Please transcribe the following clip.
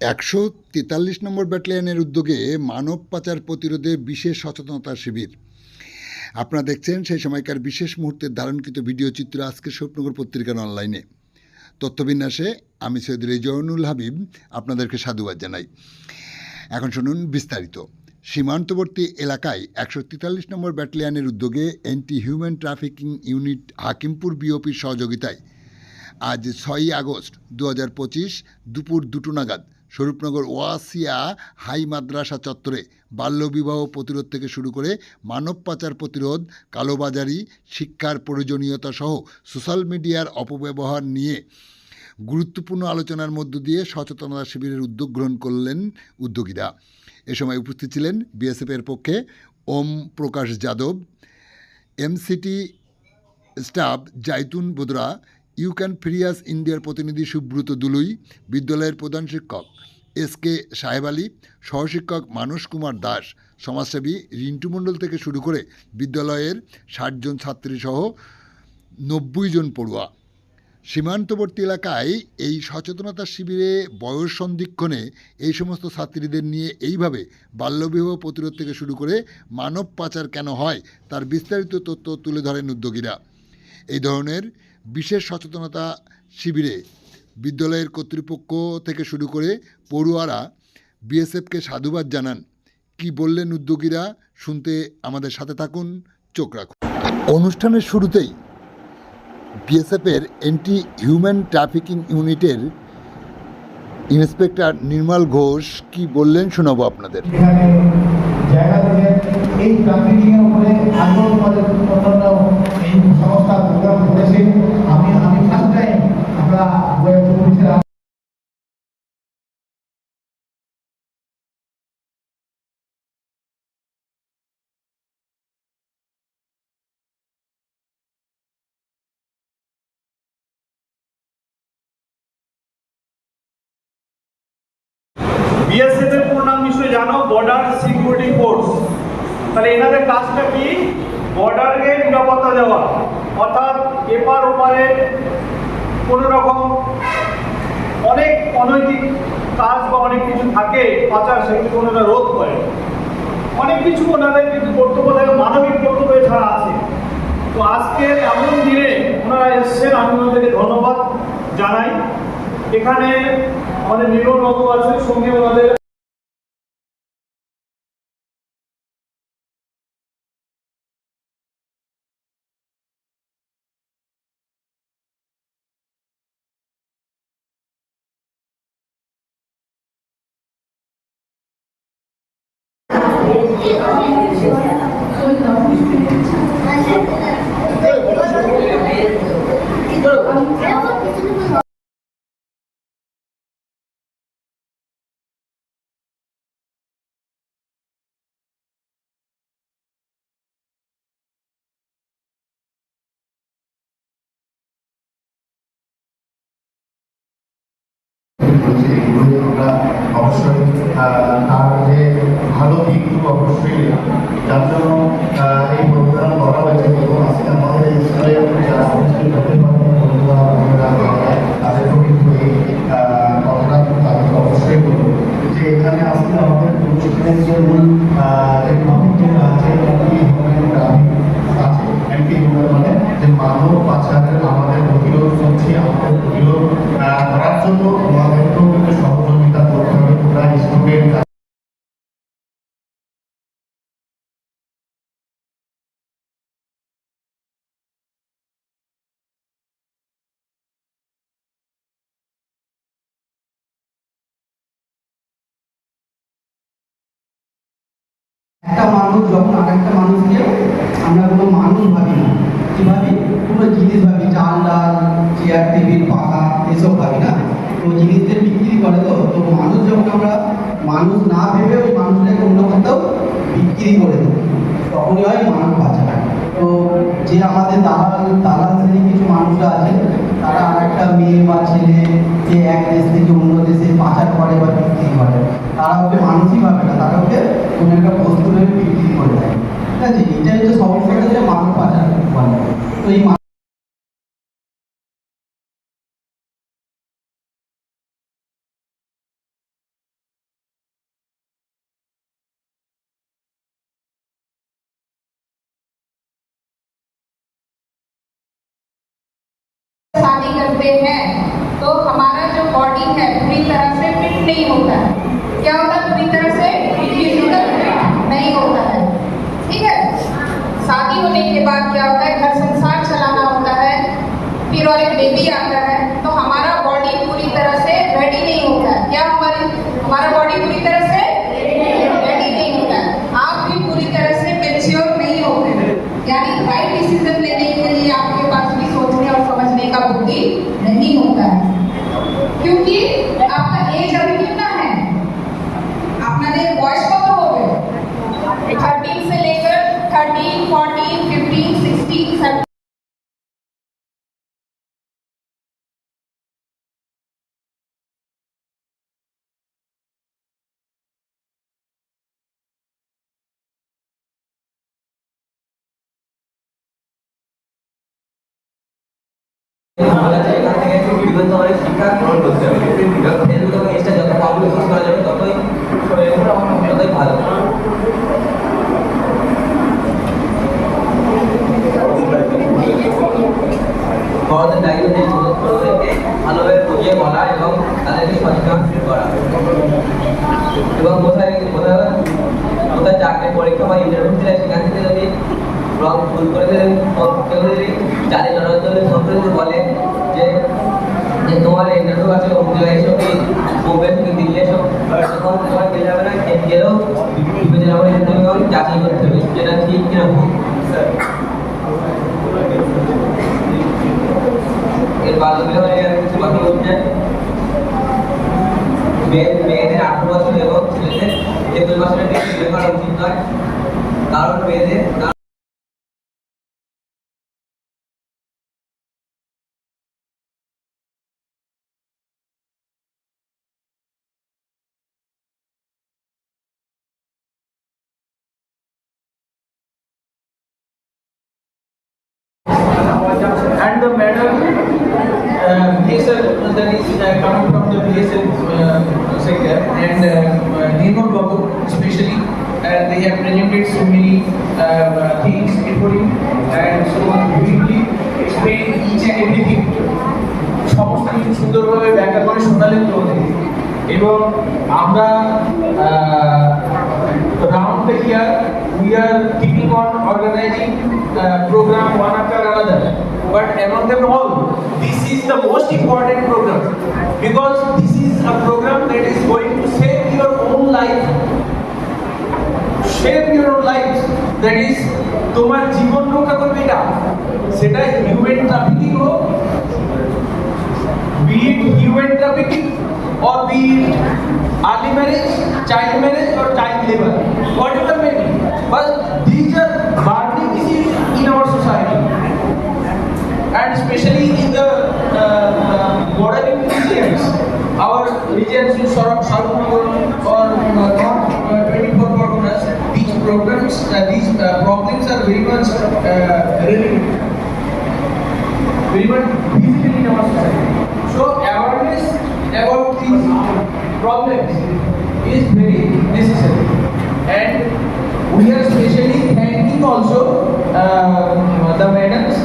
143 নম্বর ব্যাটালিয়নের উদ্যোগে মানব পাচার প্রতিরোধে বিশেষ সচেতনতা শিবির। আপনারা দেখছেন সেই সময়কার বিশেষ মুহূর্তের ধারণকৃত ভিডিও চিত্র আজকের স্বপ্নগর পত্রিকার অনলাইনে। তথ্যবিন্যাসে আমি সৈয়দ রেজওয়ানুল হাবিব আপনাদেরকে সাধুবাদ জানাই। এখন শুনুন বিস্তারিত। সীমান্তবর্তী এলাকায় 143 নম্বর ব্যাটালিয়নের উদ্যোগে anti human trafficking unit Hakimpur বিওপির সহযোগিতায় আজ 6 আগস্ট 2025 দুপুর 2টো নাগাদ স্বরূপনগর ওয়াসিয়া হাই মাদ্রাসা চত্বরে বাল্যবিবাহ প্রতিরোধ থেকে শুরু করে মানব পাচার প্রতিরোধ, কালোবাজারি, শিক্ষার প্রয়োজনীয়তা সহ সোশ্যাল মিডিয়ার অপব্যবহার নিয়ে গুরুত্বপূর্ণ আলোচনার মধ্য দিয়ে সচেতনতা শিবিরের উদ্যোগ গ্রহণ করলেন উদ্যোগীরা। এ সময় উপস্থিত ছিলেন বিএসএফের পক্ষে Om Prakash Yadav, MCT staff Zaitun Bodra, you can ফ্রিয়াস ইন্ডিয়ার প্রতিনিধি সুব্রত দুলুই, বিদ্যালয়ের প্রধান শিক্ষক এসকে সাহেব আলী, সহশিক্ষক মানস কুমার দাস, সমাজসেবী রিন্টু মণ্ডল থেকে শুরু করে বিদ্যালয়ের 60 জন ছাত্রীসহ 90 জন পড়ুয়া। সীমান্তবর্তী এলাকায় এই সচেতনতা শিবিরে বয়স সন্ধিক্ষণে এই সমস্ত ছাত্রীদের নিয়ে এইভাবে বাল্যবিবাহ প্রতিরোধ থেকে শুরু করে মানব পাচার কেন হয় তার বিস্তারিত তথ্য তুলে ধরেন উদ্যোগীরা। এই ধরনের বিশেষ সচেতনতা শিবিরে বিদ্যালয়ের কর্তৃপক্ষ থেকে শুরু করে পড়ুয়ারা বিএসএফকে সাধুবাদ জানান। কি বললেন উদ্যোগীরা শুনতে আমাদের সাথে থাকুন, চোখ রাখুন। অনুষ্ঠানের শুরুতেই বিএসএফের অ্যান্টি হিউম্যান ট্রাফিকিং ইউনিটের ইন্সপেক্টর নির্মল ঘোষ কি বললেন শোনাবো আপনাদের। এই ট্রাফিকিংয়ের উপরে আগ্রহ আমাদের এই সংস্থা প্রোগ্রাম করেছে। আমি ফার্স্ট টাইম আমরা বিএসএফ এর পুরো নাম নিশ্চয়ই জানো, বর্ডার সিকিউরিটি ফোর্স। তাহলে এনাদের কাজটা কি? বর্ডারকে নিরাপত্তা দেওয়া, অর্থাৎ এপার ওপারে কোনো রকম অনেক অনৈতিক কাজ বা অনেক কিছু থাকে পাচার, সেগুলি ওনারা রোধ করে। অনেক কিছু ওনাদের কিন্তু কর্তব্য থাকে, মানবিক কর্তব্য ছাড়া আছে। তো আজকের এমন দিনে ওনারা এসছেন, আমি ওনাদেরকে ধন্যবাদ জানাই। এখানে আমাদের নির্মল বাবু আছে, সঙ্গে ওনাদের আমরা অবশ্যই তার যে ভালো দিকগুলো অবশ্যই, যার জন্য এই প্রোগ্রাম করা হয়েছে। এবং আজকে আমাদের এই স্কুলে যারা তাদেরকেও কিন্তু এই কথাটা তাদেরকে অবশ্যই বলবো যে এখানে আসলে আমাদের অনুষ্ঠানের যে মূল যে টপিকটা আছে মানে যে মানব পাচারের আমাদের প্রতিরোধ করছি, আমাদের প্রতিরোধ করার জন্য আমাদেরকেও কিন্তু সহযোগিতা করতে হবে। পুরা স্টুডেন্ট একটা মানুষ যখন আরেকটা মানুষকে আমরা কোনো মানুষ ভাবি না, কি ভাবি? কোনো জিনিস ভাবি, চাল ডাল চেয়ার টেবিল পাখা এসব ভাবি না। তো জিনিসদের বিক্রি করে, তো মানুষ যখন আমরা মানুষ না ভেবে ওই মানুষটাকে অন্য কোথাও বিক্রি করে দেবো, তখনই হয় মানব পাচার। তো যে আমাদের দালাল শ্রেণী কিছু মানুষরা আছে, তারা আর একটা মেয়ে বা ছেলে যে এক দেশ থেকে অন্য দেশে পাচার করে বা বিক্রি করে, তারা ওকে মানুষই ভাবে না, তারা ওকে কোনো একটা বস্তু ভেবে বিক্রি করে দেয়। ঠিক আছে, এটাই হচ্ছে সমস্যাটা, যে মানব পাচার বলে। তো এই शादी करते हैं तो हमारा जो बॉडी है पूरी तरह से फिट नहीं होता है। क्या होता है? पूरी तरह से फिजिकल फिट नहीं होता है। ठीक है, शादी होने के बाद क्या होता है, घर संसार चलाना होता है, फिर और एक बेबी आता है, तो हमारा बॉडी पूरी तरह से रेडी नहीं होता है। क्या हमारा बॉडी पूरी तरह से रेडी नहीं होता है। आप भी पूरी तरह से मेच्योर नहीं होते हैं, यानी राइट डिसीजन लेने के लिए आपके पास भी सोचने और समझने का बुद्धि नहीं होता है, क्योंकि आपका एज अभी कितना है, আপনাদের বয়স কত হবে? 13 से लेकर 13, 14, 15, 16, 17। বলা যায় এখান থেকে বিভিন্ন ধরনের শিক্ষা গ্রহণ করতে হবে। ফেসবুক এবং ইনস্টা যত পাবলিক ইউজ করা যাবে ততই ভালো। বড়দের দায়িত্ব দিয়ে ছোটদেরকে ভালোভাবে বুঝিয়ে বলা এবং তাদেরকে সচেতন করা, এবং কোথায় কোথায় কোথায় চাকরির পরীক্ষা বা ইন্টারভিউ দিলে সেখান থেকে যদি রং ভুল করে দেন, কেউ যদি জারি করার জন্য ফোন করে যদি বলে যে তোমার ইন্টারভিউ আছে অমুক জায়গায় এসো, কি মুম্বাই থেকে দিল্লি এসো, তখন তোমার পেয়ে যাবে না, গেলেও বিবেচনা করে ইন্টারভিউ যাচাই করতে হবে যেটা ঠিক কিনা ভুল। এর বাল্য বিবাহ কিছু বাকি হচ্ছে, মেয়েদের 18 বছর এবং ছেলেদের 21 বছরের বেশি বিয়ে করা উচিত নয়, কারণ মেয়েদের And the medal BSL that is coming from the BSL sector, and Nirmal Babu especially, they have presented so many things including and so briefly explain each and everything. সমস্ত কিছু সুন্দরভাবে ব্যাখ্যা করে শোনালেন তো, এবং আমরা round the year we are keeping on organizing program one after another, but among them all this is the most important program, because this is a program that is going to save your own life, save your own life, that is তোমার জীবন রক্ষা করবে এটা, সেটা human trafficking হোক, be it human trafficking or be it early marriage, child marriage or child labor, whatever may be, but these are burning issues in our society, and especially in the bordering regions, our regions in Sarupnagar or North 24 Parganas. These programs, these problems are very much visible in our society. So awareness about these problems is very necessary, and we are especially thanking also the madams